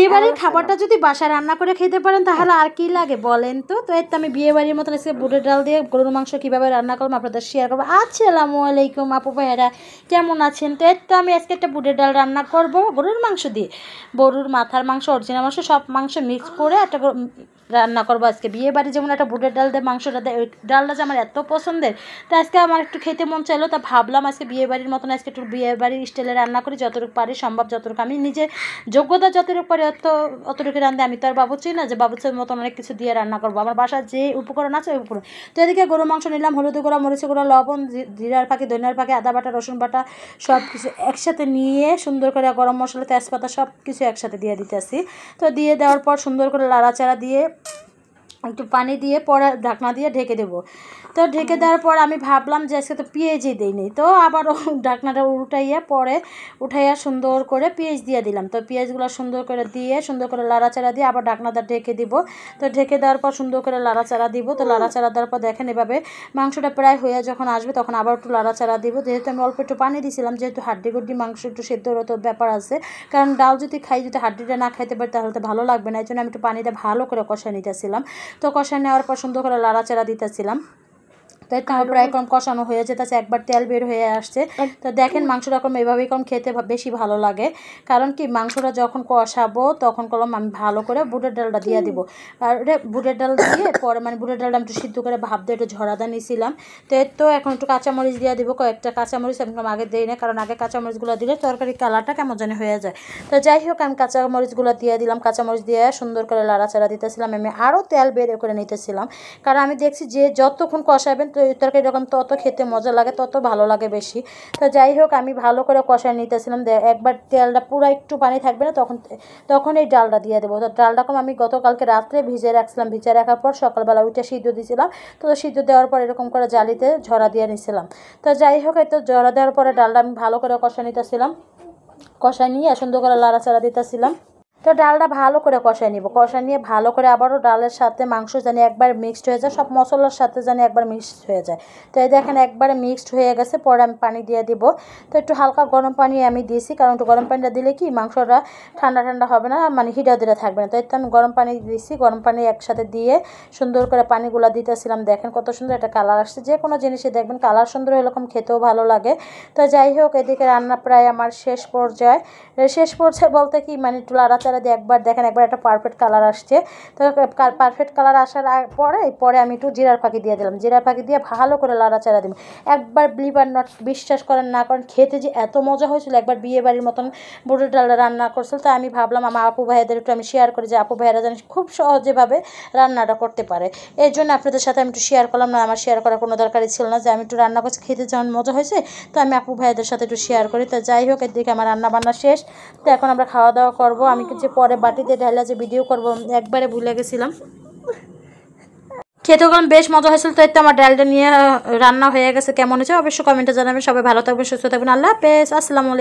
বিয়ে বাড়ির খাবারটা যদি বাসায় রান্না করে খেতে পারেন তাহলে আর কি লাগে বলেন তো। তো এর তো আমি বিয়ে বাড়ির মতন আজকে বুটের ডাল দিয়ে গরুর মাংস কীভাবে রান্না করবো আপনাদের শেয়ার করবো। আসসালামু আলাইকুম আপু ভাইয়েরা, কেমন আছেন? তো এর তো আমি আজকে একটা বুটের ডাল রান্না করব গরুর মাংস দিয়ে। গরুর মাথার মাংস, অরিজিনাল মাংস, সব মাংস মিক্স করে একটা রান্না করবো আজকে। বিয়ে বাড়ি যেমন একটা বুটের ডাল দিয়ে মাংসটা দেয়, ওই ডালটা যে আমার এত পছন্দের, তো আজকে আমার একটু খেতে মন চাইলো, তা ভাবলাম আজকে বিয়ে বাড়ির মতন আজকে একটু বিয়ে বাড়ির স্টাইলে রান্না করি, যতটুকু পারি সম্ভব, যতটুকু আমি নিজের যোগ্যতা যতটুকু পারি অতটুকু রান্ধে। আমি তো আর বাবুচি না যে বাবুচির মতন অনেক কিছু দিয়ে রান্না করবো। আমার বাসার যে উপকরণ আছে ওই উপকরণ। তো এদিকে গরু মাংস নিলাম, হলুদ গুঁড়া, মরিচ গুঁড়া, লবণ, জিরার ফাঁকি, ধনিয়ার ফাঁকি, আদা বাটা, রসুন বাটা, সব কিছু একসাথে নিয়ে সুন্দর করে গরম মশলা, তেজপাতা সব কিছু একসাথে দিয়ে দিতেছি। তো দিয়ে দেওয়ার পর সুন্দর করে লাড়াচাড়া দিয়ে একটু পানি দিয়ে পরে ঢাকনা দিয়ে ঢেকে দেবো। তো ঢেকে দেওয়ার পর আমি ভাবলাম যে আজকে তো পেঁয়াজই দিইনি, তো আবারও ঢাকনাটা উঠাইয়া সুন্দর করে পেঁয়াজ দিয়ে দিলাম। তো পেঁয়াজগুলো সুন্দর করে দিয়ে সুন্দর করে লাড়াচাড়া দিয়ে আবার ঢাকনাটা ঢেকে দিব। তো ঢেকে দেওয়ার পর সুন্দর করে লাড়াচাড়া দিব। তো লাড়াচাড়া দেওয়ার পর দেখেন এভাবে মাংসটা প্রায় হয়ে যখন আসবে তখন আবার একটু লাড়াচাড়া দিব। যেহেতু আমি অল্প একটু পানি দিয়েছিলাম, যেহেতু হাড্ডি মাংস একটু সেদ্ধ হতো ব্যাপার আছে, কারণ ডাল যদি খাই, যদি হাড্ডিটা না খাইতে পারি তাহলে তো ভালো লাগবে না। এই জন্য আমি একটু পানিটা ভালো করে কষায় নিতেছিলাম। তো কষায় নেওয়ার পর সুন্দর করে লাড়াচাড়া দিতেছিলাম। তাই তো প্রায় কম কষানো হয়ে যেতেছে, একবার তেল বের হয়ে আসছে। তো দেখেন মাংসটা কম এভাবেই কম খেতে বেশি ভালো লাগে, কারণ কি মাংসটা যখন কষাবো তখন কলম আমি ভালো করে বুটের ডালটা দিয়ে দিব। আর বুটের ডাল দিয়ে পরে বুটের ডালটা আমি একটু সিদ্ধ করে ভাপ দিয়ে একটু ঝরাদা নিয়েছিলাম। তো এর তো এখন একটু কাঁচামরিচ দিয়ে দিব, কয়েকটা কাঁচামরিচ একদম আগে দিই না, কারণ আগে কাঁচামরিচগুলো দিলে তরকারি কালারটা কেমন জানি হয়ে যায়। তো যাই হোক আমি কাঁচামরিচগুলো দিয়ে দিলাম, কাঁচামরিচ দিয়ে সুন্দর করে লাড়াচাড়া দিতেছিলাম। আমি আরও তেল বের করে নিতেছিলাম, কারণ আমি দেখছি যে যতক্ষণ কষাবেন তো তরকারি যখন তত খেতে মজা লাগে, তত ভালো লাগে বেশি। তো যাই হোক আমি ভালো করে কষায় নিতেছিলাম। একবার তেলটা পুরো একটু পানি থাকবে না তখন এই ডালটা দিয়ে দেবো। তো ডালটা আমি গতকালকে রাত্রে ভিজে রাখছিলাম, ভিজে রাখার পর সকালবেলা ওইটা সিদ্ধ দিয়েছিলাম। তো সিদ্ধ দেওয়ার পর এরকম করে জালিতে ঝরা দিয়ে নিয়েছিলাম। তো যাই হোক এই তো ঝরা দেওয়ার পরে ডালটা আমি ভালো করে কষায় নিতেছিলাম, কষায় নিয়ে সুন্দর করে লাড়াচাড়া দিতেছিলাম। তো ডালটা ভালো করে কষায় নিব, কষায় নিয়ে ভালো করে আবারও ডালের সাথে মাংস জানি একবার মিক্সড হয়ে যায়, সব মশলার সাথে জানি একবার মিক্সড হয়ে যায়। তো এই দেখেন একবারে মিক্সড হয়ে গেছে, পরে আমি পানি দিয়ে দিব। তো একটু হালকা গরম পানি আমি দিয়েছি, কারণ একটু গরম পানিটা দিলে কি মাংসটা ঠান্ডা ঠান্ডা হবে না, হিডা দিলে থাকবে না। তো একটু আমি গরম পানি দিয়েছি, গরম পানি একসাথে দিয়ে সুন্দর করে পানিগুলো দিতেছিলাম। দেখেন কত সুন্দর একটা কালার আসছে, যে কোনো জিনিসে দেখবেন কালার সুন্দর এরকম খেতেও ভালো লাগে। তো যাই হোক এদিকে রান্না প্রায় আমার শেষ পর্যায়ে বলতে কি একটু লাড়াচাড়া দিয়ে একবার দেখেন একবার একটা পারফেক্ট কালার আসছে। তো পারফেক্ট কালার আসার পরে আমি একটু জিরার ফাঁকি দিয়ে দিলাম, জিরার ফাঁকি দিয়ে ভালো করে লাড়াচাড়া দিব। একবার বিলিভ আর নট, বিশ্বাস করেন না করেন, খেতে যে এত মজা হয়েছিল, একবার বিয়ে বাড়ির মতন বুটের ডাল রান্না করছিল। তো আমি ভাবলাম আমার আপু ভাইয়াদের একটু আমি শেয়ার করি, যে আপু ভাইয়ারা জানি খুব সহজেভাবে রান্নাটা করতে পারে। এই জন্য আপনাদের সাথে আমি একটু শেয়ার করলাম। না আমার শেয়ার করার কোনো দরকারই ছিল না, যে আমি একটু রান্না করছি, খেতে যেমন মজা হয়েছে তো আমি আপু ভাইয়াদের সাথে একটু শেয়ার করি। তো যাই হোক এদিকে আমার রান্না বান্না শেষ। তো এখন আমরা খাওয়া দাওয়া করবো। আমি যে পরে বাটিতে ঢালা যে ভিডিও করবো একবারে ভুলে গেছিলাম। খেতে ওখানে বেশ মজা হয়েছিল। তো আমার ডালটা নিয়ে রান্না হয়ে গেছে, কেমন হয়েছে অবশ্যই কমেন্টে জানাবেন। সবাই ভালো থাকবেন, সুস্থ থাকবেন। আল্লাহ হাফেজ, আসসালামু আলাইকুম।